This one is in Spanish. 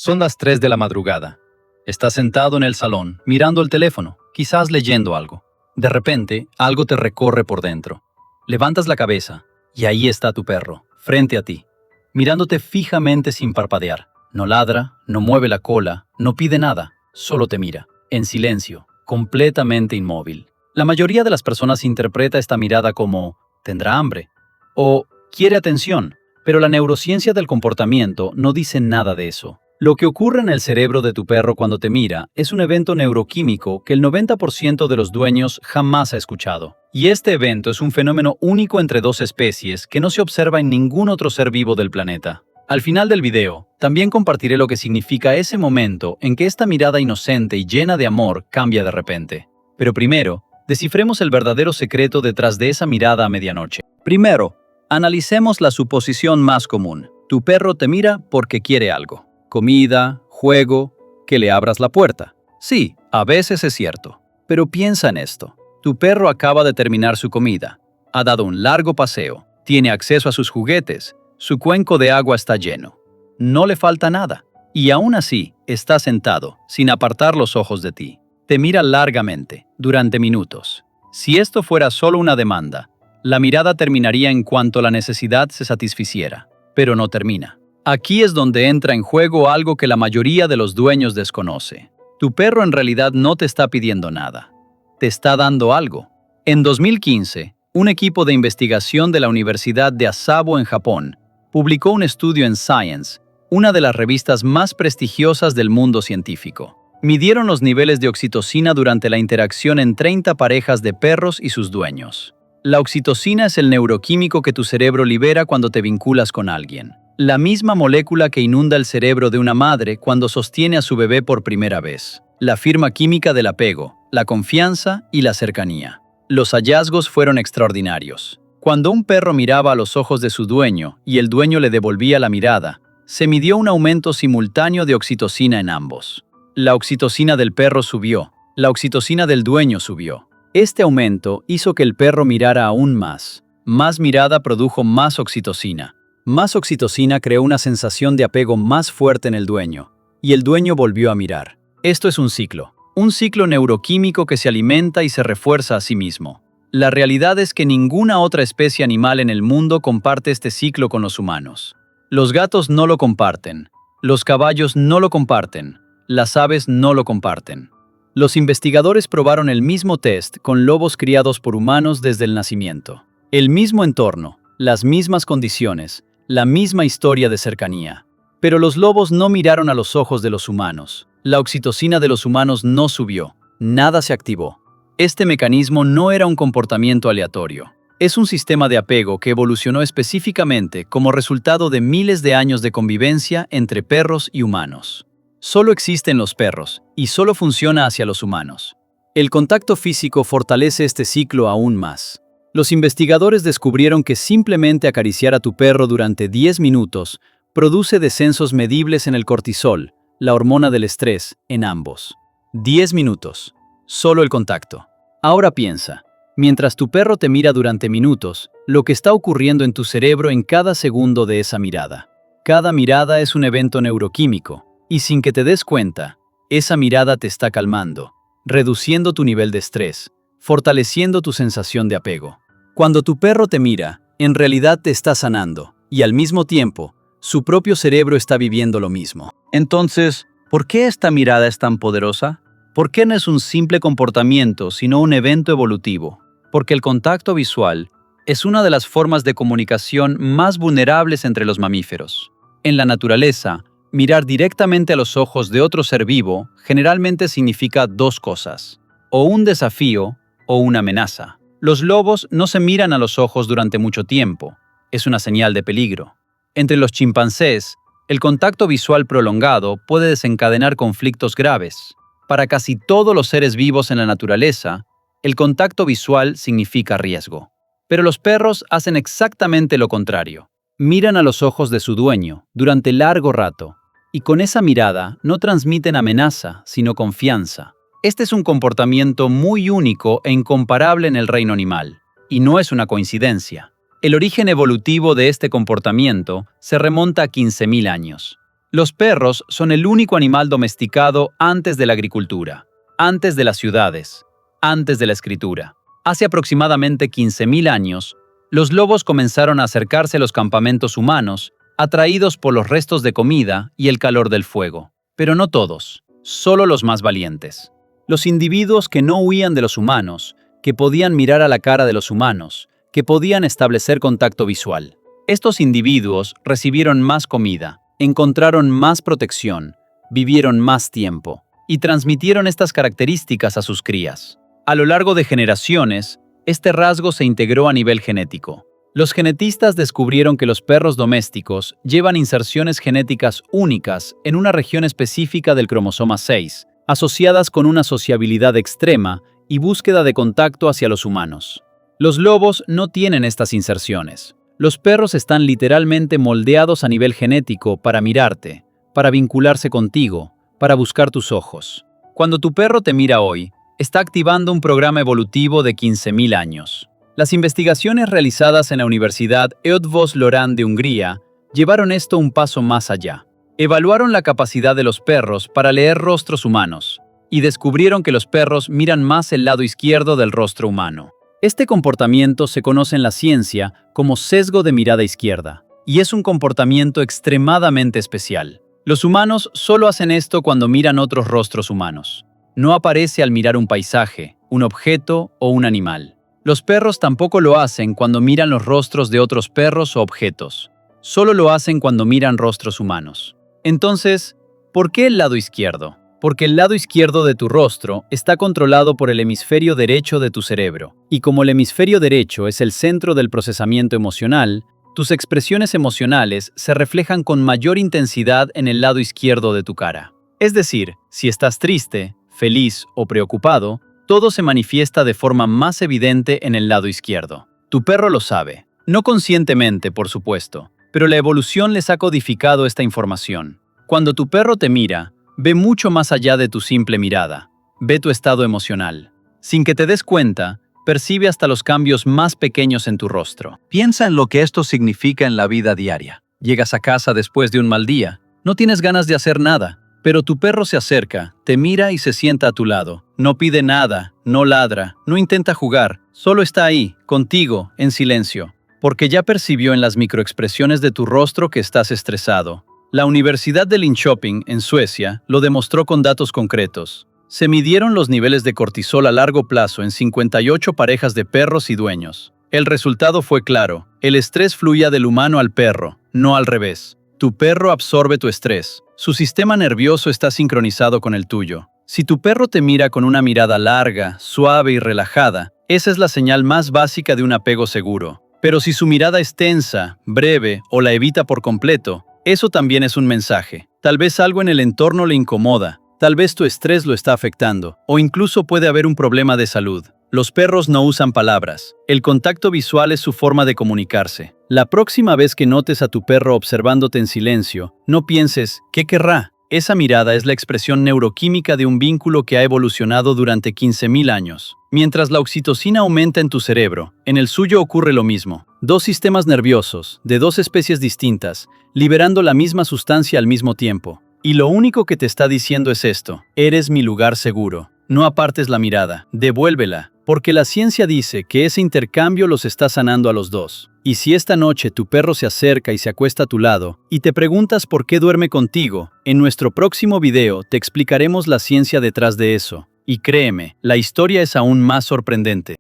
Son las 3 de la madrugada. Estás sentado en el salón, mirando el teléfono, quizás leyendo algo. De repente, algo te recorre por dentro. Levantas la cabeza, y ahí está tu perro, frente a ti, mirándote fijamente sin parpadear. No ladra, no mueve la cola, no pide nada, solo te mira, en silencio, completamente inmóvil. La mayoría de las personas interpreta esta mirada como «tendrá hambre» o «quiere atención», pero la neurociencia del comportamiento no dice nada de eso. Lo que ocurre en el cerebro de tu perro cuando te mira es un evento neuroquímico que el 90% de los dueños jamás ha escuchado. Y este evento es un fenómeno único entre dos especies que no se observa en ningún otro ser vivo del planeta. Al final del video, también compartiré lo que significa ese momento en que esta mirada inocente y llena de amor cambia de repente. Pero primero, descifremos el verdadero secreto detrás de esa mirada a medianoche. Primero, analicemos la suposición más común. Tu perro te mira porque quiere algo. Comida, juego, que le abras la puerta. Sí, a veces es cierto. Pero piensa en esto. Tu perro acaba de terminar su comida. Ha dado un largo paseo. Tiene acceso a sus juguetes. Su cuenco de agua está lleno. No le falta nada. Y aún así, está sentado, sin apartar los ojos de ti. Te mira largamente, durante minutos. Si esto fuera solo una demanda, la mirada terminaría en cuanto la necesidad se satisficiera. Pero no termina. Aquí es donde entra en juego algo que la mayoría de los dueños desconoce. Tu perro en realidad no te está pidiendo nada. Te está dando algo. En 2015, un equipo de investigación de la Universidad de Asabo en Japón publicó un estudio en Science, una de las revistas más prestigiosas del mundo científico. Midieron los niveles de oxitocina durante la interacción en 30 parejas de perros y sus dueños. La oxitocina es el neuroquímico que tu cerebro libera cuando te vinculas con alguien. La misma molécula que inunda el cerebro de una madre cuando sostiene a su bebé por primera vez. La firma química del apego, la confianza y la cercanía. Los hallazgos fueron extraordinarios. Cuando un perro miraba a los ojos de su dueño y el dueño le devolvía la mirada, se midió un aumento simultáneo de oxitocina en ambos. La oxitocina del perro subió, la oxitocina del dueño subió. Este aumento hizo que el perro mirara aún más. Más mirada produjo más oxitocina. Más oxitocina creó una sensación de apego más fuerte en el dueño, y el dueño volvió a mirar. Esto es un ciclo neuroquímico que se alimenta y se refuerza a sí mismo. La realidad es que ninguna otra especie animal en el mundo comparte este ciclo con los humanos. Los gatos no lo comparten, los caballos no lo comparten, las aves no lo comparten. Los investigadores probaron el mismo test con lobos criados por humanos desde el nacimiento. El mismo entorno, las mismas condiciones, la misma historia de cercanía. Pero los lobos no miraron a los ojos de los humanos. La oxitocina de los humanos no subió. Nada se activó. Este mecanismo no era un comportamiento aleatorio. Es un sistema de apego que evolucionó específicamente como resultado de miles de años de convivencia entre perros y humanos. Solo existe en los perros y solo funciona hacia los humanos. El contacto físico fortalece este ciclo aún más. Los investigadores descubrieron que simplemente acariciar a tu perro durante 10 minutos produce descensos medibles en el cortisol, la hormona del estrés, en ambos. 10 minutos. Solo el contacto. Ahora piensa, mientras tu perro te mira durante minutos, lo que está ocurriendo en tu cerebro en cada segundo de esa mirada. Cada mirada es un evento neuroquímico, y sin que te des cuenta, esa mirada te está calmando, reduciendo tu nivel de estrés, fortaleciendo tu sensación de apego. Cuando tu perro te mira, en realidad te está sanando, y al mismo tiempo, su propio cerebro está viviendo lo mismo. Entonces, ¿por qué esta mirada es tan poderosa? ¿Por qué no es un simple comportamiento, sino un evento evolutivo? Porque el contacto visual es una de las formas de comunicación más vulnerables entre los mamíferos. En la naturaleza, mirar directamente a los ojos de otro ser vivo generalmente significa dos cosas: o un desafío o una amenaza. Los lobos no se miran a los ojos durante mucho tiempo. Es una señal de peligro. Entre los chimpancés, el contacto visual prolongado puede desencadenar conflictos graves. Para casi todos los seres vivos en la naturaleza, el contacto visual significa riesgo. Pero los perros hacen exactamente lo contrario. Miran a los ojos de su dueño durante largo rato, y con esa mirada no transmiten amenaza, sino confianza. Este es un comportamiento muy único e incomparable en el reino animal, y no es una coincidencia. El origen evolutivo de este comportamiento se remonta a 15.000 años. Los perros son el único animal domesticado antes de la agricultura, antes de las ciudades, antes de la escritura. Hace aproximadamente 15.000 años, los lobos comenzaron a acercarse a los campamentos humanos, atraídos por los restos de comida y el calor del fuego. Pero no todos, solo los más valientes. Los individuos que no huían de los humanos, que podían mirar a la cara de los humanos, que podían establecer contacto visual. Estos individuos recibieron más comida, encontraron más protección, vivieron más tiempo y transmitieron estas características a sus crías. A lo largo de generaciones, este rasgo se integró a nivel genético. Los genetistas descubrieron que los perros domésticos llevan inserciones genéticas únicas en una región específica del cromosoma 6, asociadas con una sociabilidad extrema y búsqueda de contacto hacia los humanos. Los lobos no tienen estas inserciones. Los perros están literalmente moldeados a nivel genético para mirarte, para vincularse contigo, para buscar tus ojos. Cuando tu perro te mira hoy, está activando un programa evolutivo de 15.000 años. Las investigaciones realizadas en la Universidad Eötvös Loránd de Hungría llevaron esto un paso más allá. Evaluaron la capacidad de los perros para leer rostros humanos y descubrieron que los perros miran más el lado izquierdo del rostro humano. Este comportamiento se conoce en la ciencia como sesgo de mirada izquierda, y es un comportamiento extremadamente especial. Los humanos solo hacen esto cuando miran otros rostros humanos. No aparece al mirar un paisaje, un objeto o un animal. Los perros tampoco lo hacen cuando miran los rostros de otros perros o objetos. Solo lo hacen cuando miran rostros humanos. Entonces, ¿por qué el lado izquierdo? Porque el lado izquierdo de tu rostro está controlado por el hemisferio derecho de tu cerebro. Y como el hemisferio derecho es el centro del procesamiento emocional, tus expresiones emocionales se reflejan con mayor intensidad en el lado izquierdo de tu cara. Es decir, si estás triste, feliz o preocupado, todo se manifiesta de forma más evidente en el lado izquierdo. Tu perro lo sabe. No conscientemente, por supuesto, pero la evolución les ha codificado esta información. Cuando tu perro te mira, ve mucho más allá de tu simple mirada. Ve tu estado emocional. Sin que te des cuenta, percibe hasta los cambios más pequeños en tu rostro. Piensa en lo que esto significa en la vida diaria. Llegas a casa después de un mal día. No tienes ganas de hacer nada, pero tu perro se acerca, te mira y se sienta a tu lado. No pide nada, no ladra, no intenta jugar. Solo está ahí, contigo, en silencio. Porque ya percibió en las microexpresiones de tu rostro que estás estresado. La Universidad de Linköping, en Suecia, lo demostró con datos concretos. Se midieron los niveles de cortisol a largo plazo en 58 parejas de perros y dueños. El resultado fue claro. El estrés fluía del humano al perro, no al revés. Tu perro absorbe tu estrés. Su sistema nervioso está sincronizado con el tuyo. Si tu perro te mira con una mirada larga, suave y relajada, esa es la señal más básica de un apego seguro. Pero si su mirada es tensa, breve o la evita por completo, eso también es un mensaje. Tal vez algo en el entorno le incomoda, tal vez tu estrés lo está afectando, o incluso puede haber un problema de salud. Los perros no usan palabras. El contacto visual es su forma de comunicarse. La próxima vez que notes a tu perro observándote en silencio, no pienses, ¿qué querrá? Esa mirada es la expresión neuroquímica de un vínculo que ha evolucionado durante 15.000 años. Mientras la oxitocina aumenta en tu cerebro, en el suyo ocurre lo mismo. Dos sistemas nerviosos, de dos especies distintas, liberando la misma sustancia al mismo tiempo. Y lo único que te está diciendo es esto: eres mi lugar seguro. No apartes la mirada, devuélvela, porque la ciencia dice que ese intercambio los está sanando a los dos. Y si esta noche tu perro se acerca y se acuesta a tu lado, y te preguntas por qué duerme contigo, en nuestro próximo video te explicaremos la ciencia detrás de eso. Y créeme, la historia es aún más sorprendente.